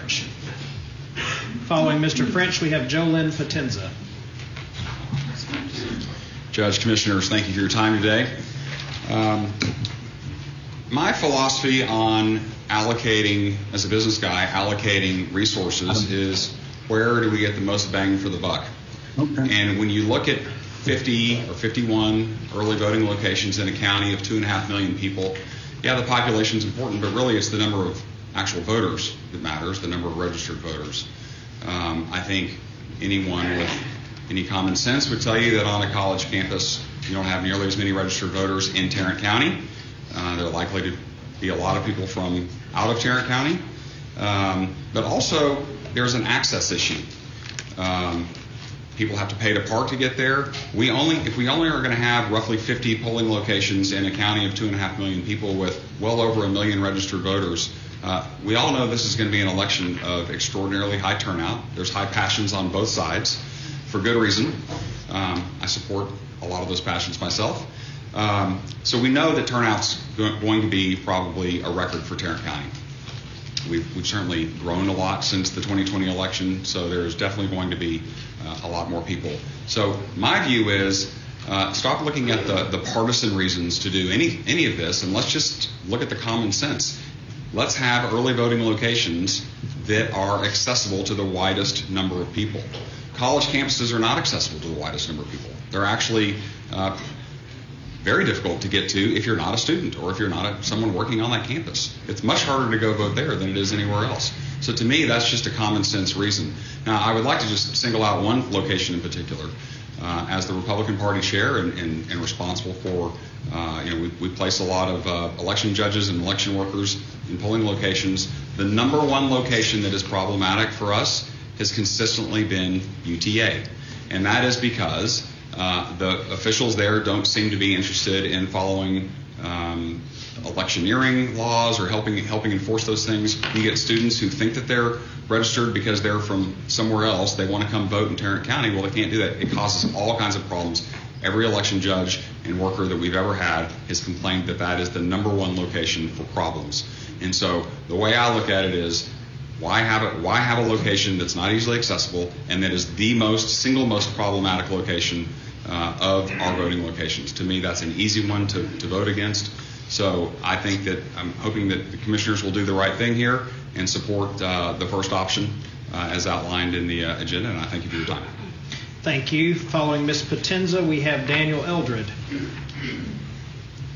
French. Following Mr. French, we have Jolynn Potenza. Judge, Commissioners, thank you for your time today. My philosophy on allocating, as a business guy, allocating resources is where do we get the most bang for the buck? Okay. And when you look at 50 or 51 early voting locations in a county of 2.5 million people, yeah, the population is important, but really it's the number of actual voters that matters, the number of registered voters. I think anyone with any common sense would tell you that on a college campus, you don't have nearly as many registered voters in Tarrant County. There are likely to be a lot of people from out of Tarrant County. But also, there's an access issue. People have to pay to park to get there. If we only are going to have roughly 50 polling locations in a county of 2.5 million people with well over 1 million registered voters, we all know this is going to be an election of extraordinarily high turnout. There's high passions on both sides, for good reason. I support a lot of those passions myself. So we know that turnout's going to be probably a record for Tarrant County. We've certainly grown a lot since the 2020 election, so there's definitely going to be a lot more people. So my view is stop looking at the partisan reasons to do any of this, and let's just look at the common sense. Let's have early voting locations that are accessible to the widest number of people. College campuses are not accessible to the widest number of people. They're actually very difficult to get to if you're not a student or if you're not someone working on that campus. It's much harder to go vote there than it is anywhere else. So to me, that's just a common sense reason. Now, I would like to just single out one location in particular. As the Republican Party chair and responsible for, we place a lot of election judges and election workers in polling locations. The number one location that is problematic for us has consistently been UTA. And that is because the officials there don't seem to be interested in following electioneering laws or helping enforce those things. You get students who think that they're registered because they're from somewhere else. They want to come vote in Tarrant County. Well, they can't do that. It causes all kinds of problems. Every election judge and worker that we've ever had has complained that that is the number one location for problems. And so the way I look at it is, why have a location that's not easily accessible and that is the single most problematic location of our voting locations? To me, that's an easy one to vote against. So I think that I'm hoping that the commissioners will do the right thing here and support the first option as outlined in the agenda, and I thank you for your time. Thank you. Following Ms. Potenza, we have Daniel Eldred.